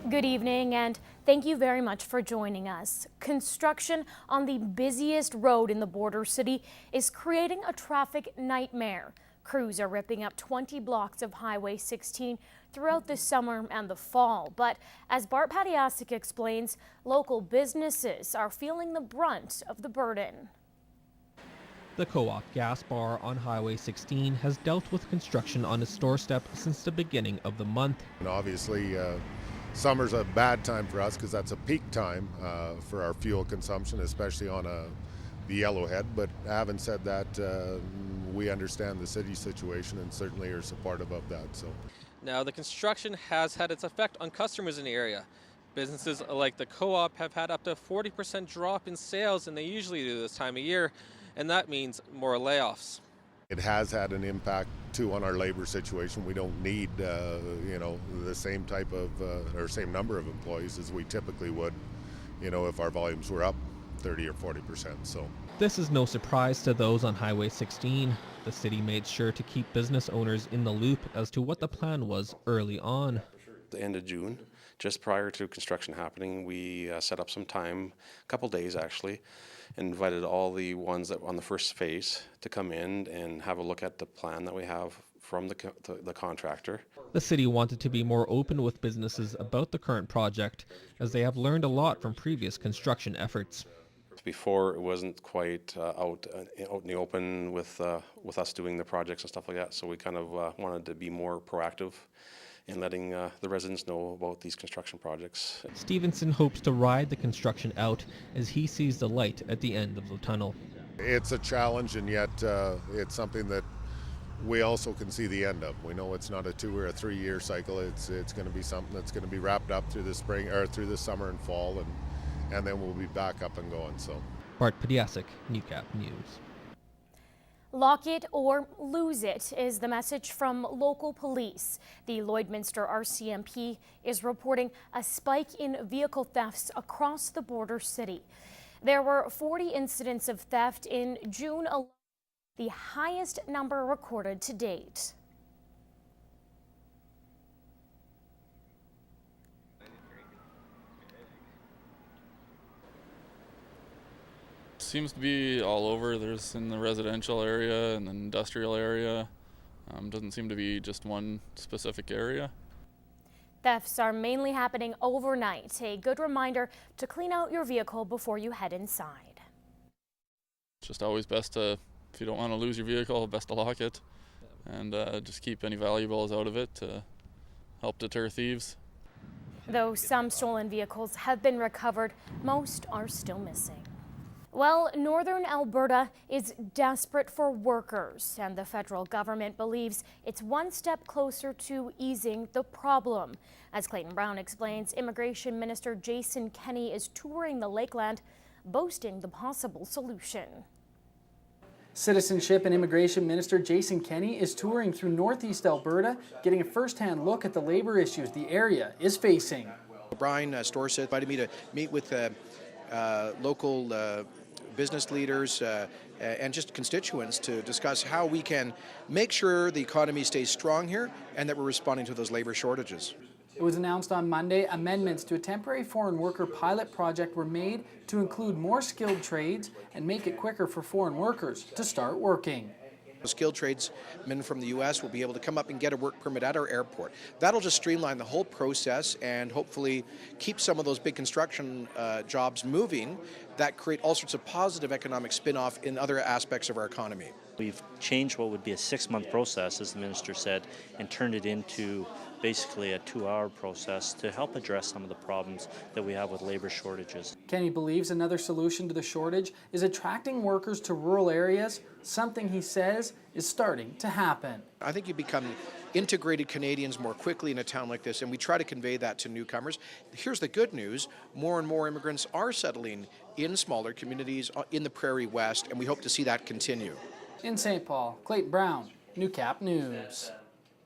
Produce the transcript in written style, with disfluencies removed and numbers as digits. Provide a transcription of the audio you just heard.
Good evening and thank you very much for joining us. Construction on the busiest road in the border city is creating a traffic nightmare. Crews are ripping up 20 blocks of Highway 16 throughout the summer and the fall. But as Bart Padiasic explains, local businesses are feeling the brunt of the burden. The Co-op gas bar on Highway 16 has dealt with construction on its doorstep since the beginning of the month. And obviously, summer's a bad time for us because that's a peak time for our fuel consumption, especially on the Yellowhead. But having said that, we understand the city situation and certainly are supportive of that. So, now the construction has had its effect on customers in the area. Businesses like the Co-op have had up to a 40% drop in sales than they usually do this time of year, and that means more layoffs. It has had an impact too on our labor situation. We don't need, the same type of or same number of employees as we typically would, if our volumes were up 30 or 40%. So this is no surprise to those on Highway 16. The city made sure to keep business owners in the loop as to what the plan was early on. The end of June, just prior to construction happening, we set up some time, a couple days actually, and invited all the ones that were on the first phase to come in and have a look at the plan that we have from the contractor. The city wanted to be more open with businesses about the current project, as they have learned a lot from previous construction efforts. Before, it wasn't quite out in the open with us doing the projects and stuff like that, so we kind of wanted to be more proactive in letting the residents know about these construction projects. Stevenson hopes to ride the construction out as he sees the light at the end of the tunnel. it's a challenge, and yet it's something that we also can see the end of. We know it's not a 2 or a 3 year cycle. It's going to be something that's going to be wrapped up through the spring or through the summer and fall, and then we'll be back up and going. So, Bart Padiasic, Newcap News. Lock it or lose it is the message from local police. The Lloydminster RCMP is reporting a spike in vehicle thefts across the border city. There were 40 incidents of theft in June alone, the highest number recorded to date. Seems to be all over. There's in the residential area and the industrial area. Doesn't seem to be just one specific area. Thefts are mainly happening overnight. A good reminder to clean out your vehicle before you head inside. It's just always best to, if you don't want to lose your vehicle, best to lock it and just keep any valuables out of it to help deter thieves. Though some stolen vehicles have been recovered, most are still missing. Well, northern Alberta is desperate for workers, and the federal government believes it's one step closer to easing the problem. As Clayton Brown explains, Immigration Minister Jason Kenney is touring the Lakeland, boasting the possible solution. Citizenship and Immigration Minister Jason Kenney is touring through northeast Alberta, getting a first-hand look at the labor issues the area is facing. Brian Storset invited me to meet with local business leaders and just constituents to discuss how we can make sure the economy stays strong here and that we're responding to those labor shortages. It was announced on Monday amendments to a temporary foreign worker pilot project were made to include more skilled trades and make it quicker for foreign workers to start working. Skilled tradesmen from the U.S. will be able to come up and get a work permit at our airport. That'll just streamline the whole process and hopefully keep some of those big construction jobs moving that create all sorts of positive economic spin-off in other aspects of our economy. We've changed what would be a 6-month process, as the minister said, and turned it into basically a 2-hour process to help address some of the problems that we have with labor shortages. Kenny believes another solution to the shortage is attracting workers to rural areas, something he says is starting to happen. I think you become integrated Canadians more quickly in a town like this, and we try to convey that to newcomers. Here's the good news: more and more immigrants are settling in smaller communities in the Prairie West, and we hope to see that continue. In St. Paul, Clayton Brown, Newcap News.